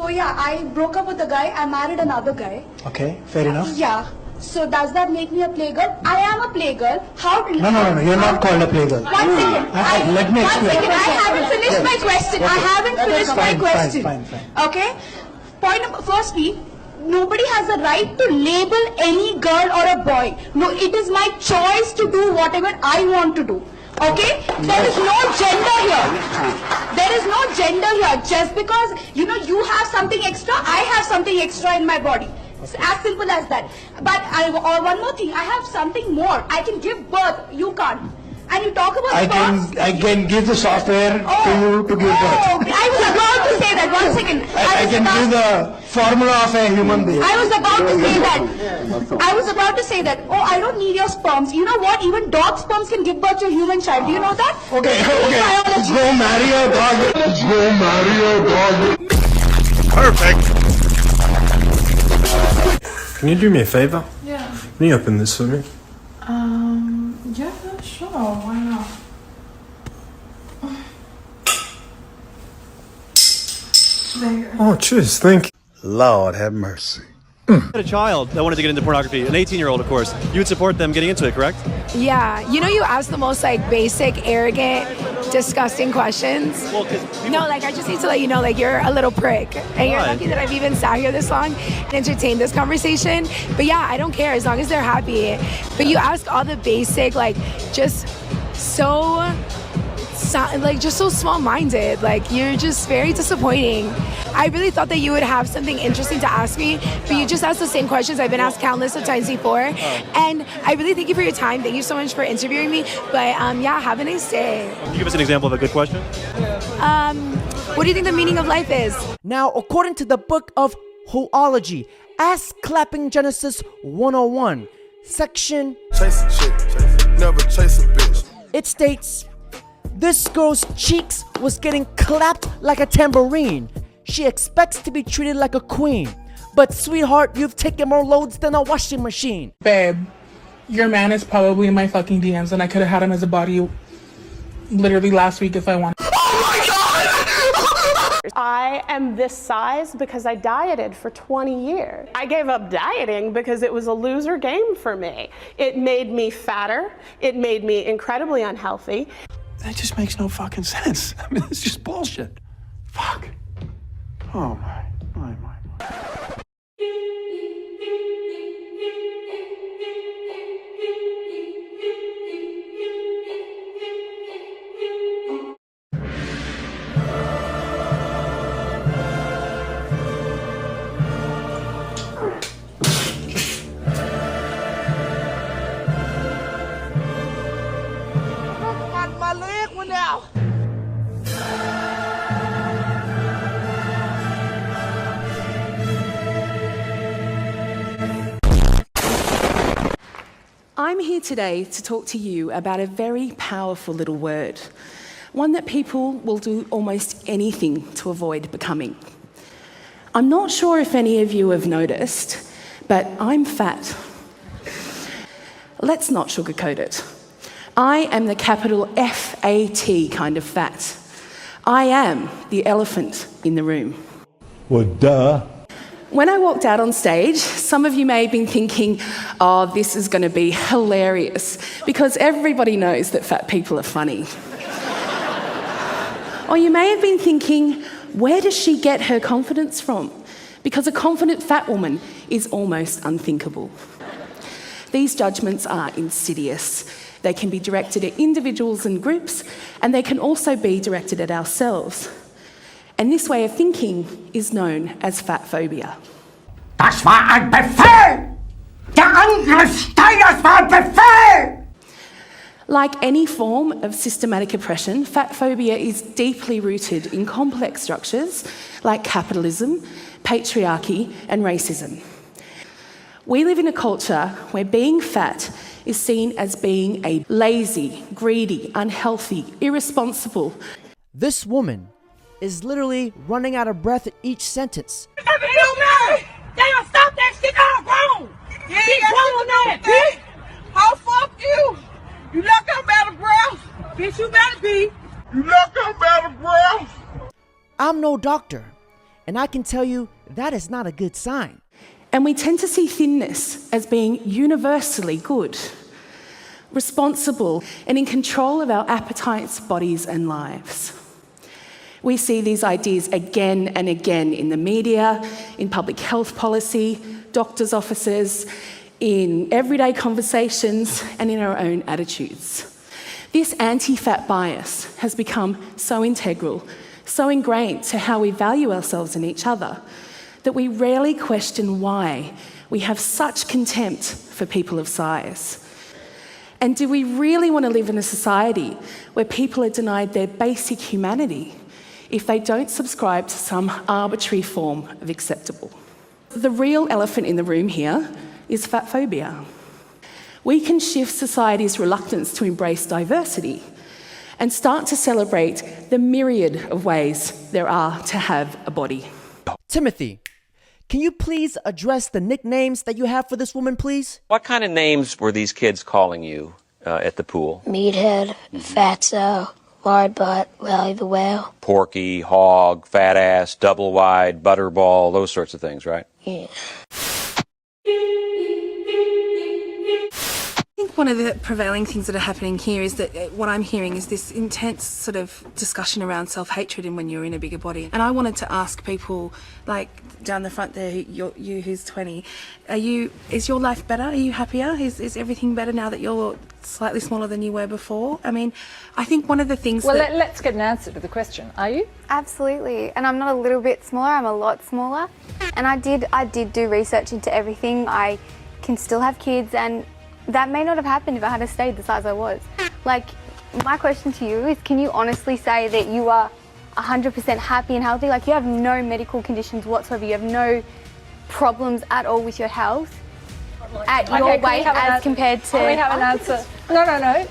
So yeah, I broke up with a guy. I married another guy. Okay, fair enough. Yeah. So does that make me a playgirl? I am a playgirl. How? No. You're not called a playgirl. 1 second. Let me explain. 1 second. I haven't finished my question. I haven't finished my question. Fine. Okay. Point number. Firstly, nobody has the right to label any girl or a boy. No, it is my choice to do whatever I want to do. Okay? There is no gender here. There is no gender here. Just because, you you have something extra, I have something extra in my body. It's as simple as that. But one more thing, I have something more. I can give birth. You can't. And you talk about I can give the software to you to give birth. I was about to say that. 1 second. I can give the formula of a human being. I was about to say that. I was about to say that. Oh, I don't need your sperms. You know what? Even dog sperms can give birth to a human child. Do you know that? Okay. Let's go marry a dog. Perfect. Can you do me a favor? Yeah. Can you open this for me? Yeah, sure. Why not? There you go. Oh, cheers, thank you. Lord have mercy. Had a child that wanted to get into pornography, an 18-year-old, of course. You would support them getting into it, correct? Yeah, you ask the most basic, arrogant, disgusting questions. Well, No, I just need to let you know, you're a little prick. And you're lucky that I've even sat here this long and entertained this conversation. But yeah, I don't care as long as they're happy. But you ask all the basic, just so small-minded. You're just very disappointing. I really thought that you would have something interesting to ask me, but you just asked the same questions I've been asked countless of times before. And I really thank you for your time. Thank you so much for interviewing me. But yeah, have a nice day. Can you give us an example of a good question? What do you think the meaning of life is? Now, according to the book of Hoology, Ass Clapping Genesis 101, section, Chase a chick, never chase a bitch. it states, this girl's cheeks was getting clapped like a tambourine. She expects to be treated like a queen. But sweetheart, you've taken more loads than a washing machine. Babe, your man is probably in my fucking DMs and I could have had him as a body literally last week if I wanted. I am this size because I dieted for 20 years. I gave up dieting because it was a loser game for me. It made me fatter. It made me incredibly unhealthy. That just makes no fucking sense. I mean, it's just bullshit. Fuck. Oh my. I'm here today to talk to you about a very powerful little word, one that people will do almost anything to avoid becoming. I'm not sure if any of you have noticed, but I'm fat. Let's not sugarcoat it. I am the capital F-A-T kind of fat. I am the elephant in the room. Well, duh. When I walked out on stage, some of you may have been thinking, oh, this is going to be hilarious, because everybody knows that fat people are funny. Or you may have been thinking, where does she get her confidence from? Because a confident fat woman is almost unthinkable. These judgments are insidious. They can be directed at individuals and groups, and they can also be directed at ourselves. And this way of thinking is known as fat phobia. Das war ein Befehl! Der Angriff Steiners war ein Befehl! Like any form of systematic oppression, fat phobia is deeply rooted in complex structures like capitalism, patriarchy, and racism. We live in a culture where being fat is seen as being a lazy, greedy, unhealthy, irresponsible. This woman is literally running out of breath at each sentence. They don't stop that shit all grown! Be grown now, bitch! How fuck you? You look up out of breath! Bitch, you better be! You look up out of breath! I'm no doctor, And I can tell you that is not a good sign. And we tend to see thinness as being universally good, responsible, and in control of our appetites, bodies, and lives. We see these ideas again and again in the media, in public health policy, doctors' offices, in everyday conversations, and in our own attitudes. This anti-fat bias has become so integral, so ingrained to how we value ourselves and each other, that we rarely question why we have such contempt for people of size. And do we really want to live in a society where people are denied their basic humanity if they don't subscribe to some arbitrary form of acceptable? The real elephant in the room here is fat phobia. We can shift society's reluctance to embrace diversity and start to celebrate the myriad of ways there are to have a body. Timothy, can you please address the nicknames that you have for this woman, please? What kind of names were these kids calling you at the pool? Meathead, Fatso, Lard Butt, Wally the Whale. Porky, Hog, Fat Ass, Double Wide, Butterball, those sorts of things, right? Yeah. I think one of the prevailing things that are happening here is that what I'm hearing is this intense sort of discussion around self-hatred and when you're in a bigger body. And I wanted to ask people, like down the front there, you who's 20, is your life better? Are you happier? Is everything better now that you're slightly smaller than you were before? I mean, I think one of the things let's get an answer to the question. Are you? Absolutely. And I'm not a little bit smaller, I'm a lot smaller. And I did do research into everything. I can still have kids, and that may not have happened if I had stayed the size I was. Like, my question to you is, can you honestly say that you are 100% happy and healthy? Like, you have no medical conditions whatsoever, you have no problems at all with your health at your weight as compared to... Can we have an answer? No.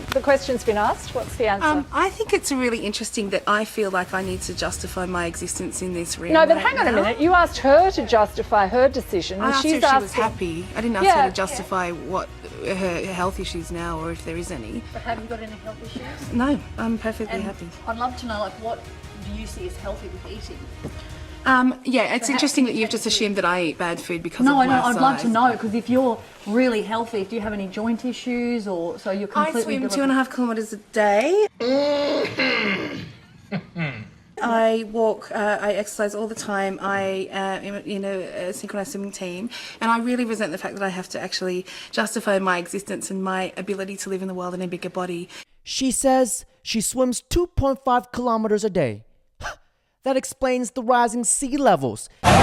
The question's been asked. What's the answer? I think it's really interesting that I feel like I need to justify my existence in this room. No, but hang on a minute. You asked her to justify her decision. I asked her if she was happy. I didn't ask her to justify what her health issues now, or if there is any. But have you got any health issues? No, I'm perfectly happy. I'd love to know, like, what do you see as healthy with eating? Yeah, it's interesting that you've just assumed that I eat bad food because no, of my I'd size. love to know, because if you're really healthy, do you have any joint issues, or so you're completely... I swim 2.5 kilometres a day. I walk, I exercise all the time. I am in a synchronized swimming team, and I really resent the fact that I have to actually justify my existence and my ability to live in the world in a bigger body. She says she swims 2.5 kilometers a day. That explains the rising sea levels. I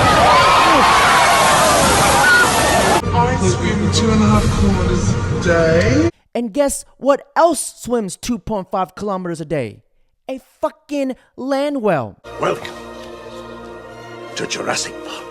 swim 2.5 kilometers a day. And guess what else swims 2.5 kilometers a day? A fucking land whale. Welcome to Jurassic Park.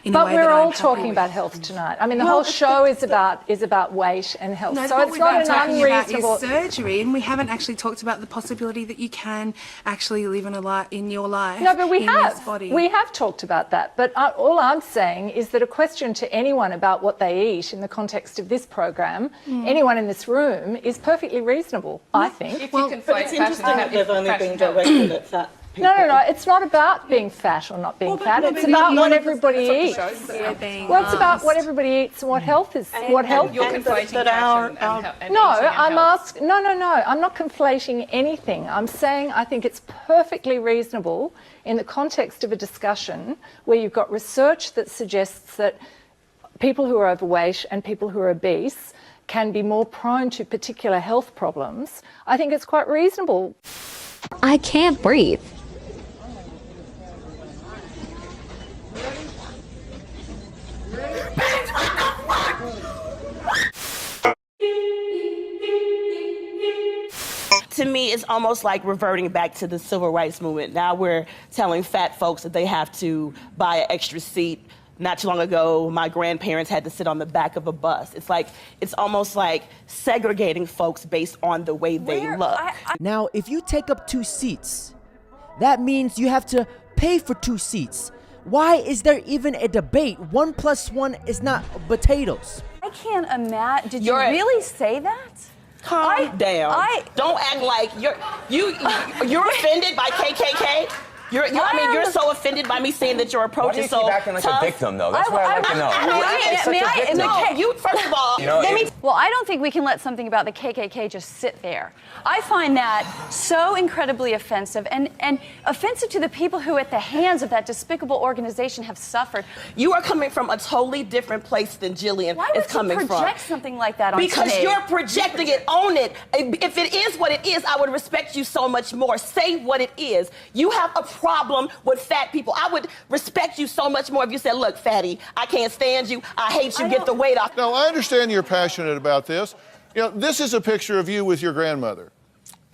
But we're all talking about health tonight. I mean, the whole show is about weight and health. No, so what it's we've not been an talking unreasonable... about is surgery, and we haven't actually talked about the possibility that you can actually live in your life. No, but we in have. This body. We have talked about that. But all I'm saying is that a question to anyone about what they eat in the context of this program, anyone in this room, is perfectly reasonable, I think. But it's interesting that they've only been directed at fat people. No. It's not about being fat or not being fat. It's about what everybody eats. Well, it's about what everybody eats and what health is. What health you're conflating that No, I'm asking. No. I'm not conflating anything. I'm saying I think it's perfectly reasonable in the context of a discussion where you've got research that suggests that people who are overweight and people who are obese can be more prone to particular health problems. I think it's quite reasonable. I can't breathe. To me, it's almost like reverting back to the civil rights movement. Now we're telling fat folks that they have to buy an extra seat. Not too long ago, my grandparents had to sit on the back of a bus. It's almost like segregating folks based on the way they look. Now, if you take up 2 seats, that means you have to pay for 2 seats. Why is there even a debate? 1 + 1 is not potatoes. I can't imagine. Did you really say that? Calm down. Don't act like you're offended by KKK. You're so offended by me saying that your approach is so tough. Why do you keep acting like a victim, though? That's what I'd like to know. First of all, Well, I don't think we can let something about the KKK just sit there. I find that so incredibly offensive and offensive to the people who, at the hands of that despicable organization, have suffered. You are coming from a totally different place than Jillian is coming from. Why would you project something like that on Because stage? you're projecting it, own it. If it is what it is, I would respect you so much more. Say what it is. You have a problem with fat people. I would respect you so much more if you said, look, fatty, I can't stand you. I hate you. Get the weight off. No, I understand you're passionate about this. You know, this is a picture of you with your grandmother.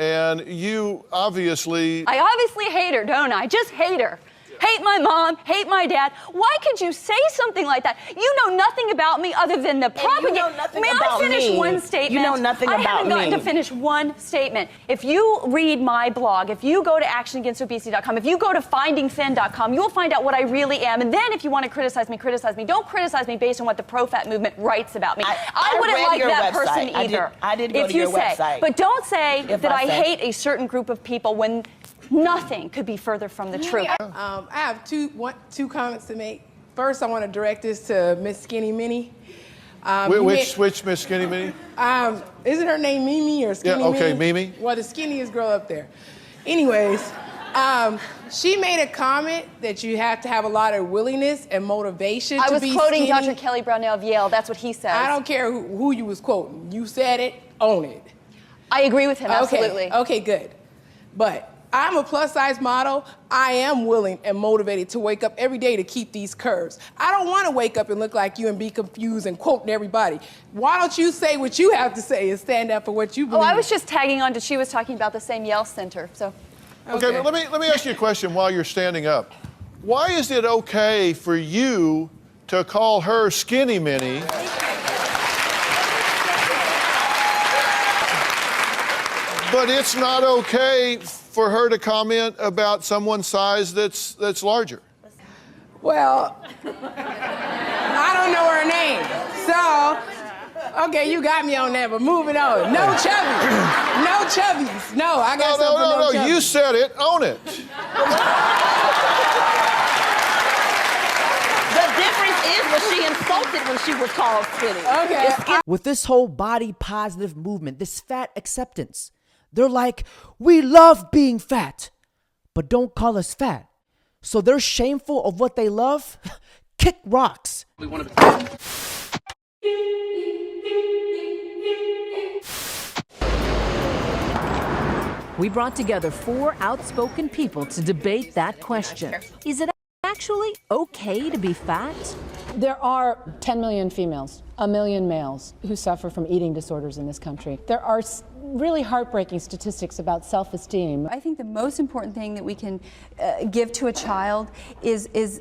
And you obviously... I obviously hate her, don't I? Just hate her. Hate my mom, hate my dad. Why could you say something like that? You know nothing about me other than the propaganda. You know nothing May about I finish me. one statement? You know nothing I about haven't gotten me. to finish one statement. If you read my blog, if you go to actionagainstobesity.com, if you go to findingthin.com, you'll find out what I really am. And then if you want to criticize me, criticize me. Don't criticize me based on what the pro-fat movement writes about me. I wouldn't read like your that website. person either. I did go if to you your say. website. But don't say If that I I say. hate a certain group of people when nothing could be further from the truth. I have two comments to make. First, I want to direct this to Miss Skinny Minnie. Which Miss Skinny Minnie? Isn't her name Mimi or Skinny Minnie? Yeah, okay, Mimi. Well, the skinniest girl up there. Anyways, she made a comment that you have to have a lot of willingness and motivation I to was be quoting skinny. Dr. Kelly Brownell of Yale. That's what he says. I don't care who you was quoting. You said it, own it. I agree with him, absolutely. Okay, good. But I'm a plus-size model. I am willing and motivated to wake up every day to keep these curves. I don't want to wake up and look like you and be confused and quoting everybody. Why don't you say what you have to say and stand up for what you believe? Oh, I was just tagging on to she was talking about the same Yale Center, so. Okay, but let me ask you a question while you're standing up. Why is it okay for you to call her Skinny Minnie? But it's not okay for her to comment about someone's size that's larger. Well, I don't know her name. So, okay, you got me on that, but moving on. No chubbies. No chubbies. No, I got something for no chubbies. You said it. Own it. The difference is that she insulted when she was called skinny. Okay. With this whole body positive movement, this fat acceptance, they're like, we love being fat, but don't call us fat. So they're shameful of what they love? Kick rocks. We brought together 4 outspoken people to debate that question. Is it actually okay to be fat? There are 10 million females, 1 million males who suffer from eating disorders in this country. There are really heartbreaking statistics about self-esteem. I think the most important thing that we can give to a child is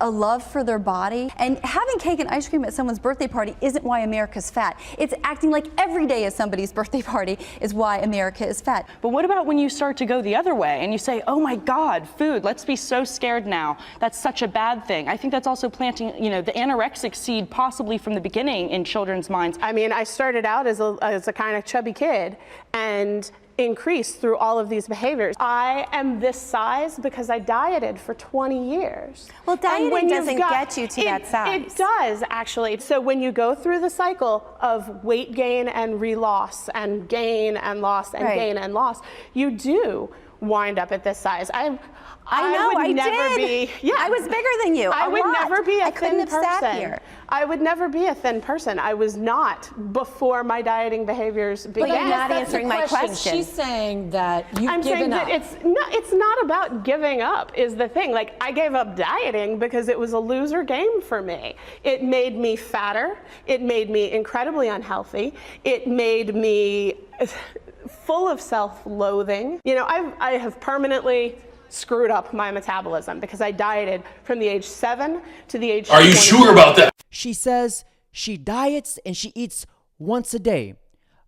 a love for their body. And having cake and ice cream at someone's birthday party isn't why America's fat. It's acting like every day is somebody's birthday party is why America is fat. But what about when you start to go the other way and you say, oh my God, food, let's be so scared now. That's such a bad thing. I think that's also planting, the anorexic seed possibly from the beginning in children's minds. I mean, I started out as a kind of chubby kid and increased through all of these behaviors. I am this size because I dieted for 20 years. Well, dieting doesn't get you to that size. It does, actually. So when you go through the cycle of weight gain and re-loss and gain and loss and gain and loss, you do wind up at this size. I would never be. Yeah, I was bigger than you. I would never be a couldn't thin have person. sat here. I would never be a thin person. I was not before my dieting behaviors began. But you're not answering my question. She's saying that you've I'm given saying up. that it's not about giving up is the thing. Like, I gave up dieting because it was a loser game for me. It made me fatter. It made me incredibly unhealthy. It made me full of self-loathing. I have permanently screwed up my metabolism because I dieted from the age 7 to the age 20. Are you sure about that? She says she diets and she eats once a day.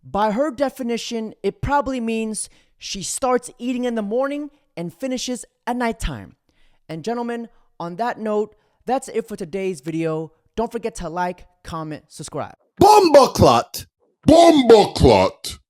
By her definition, it probably means she starts eating in the morning and finishes at nighttime. And gentlemen, on that note, that's it for today's video. Don't forget to like, comment, subscribe. Bomboclat! Bomboclat.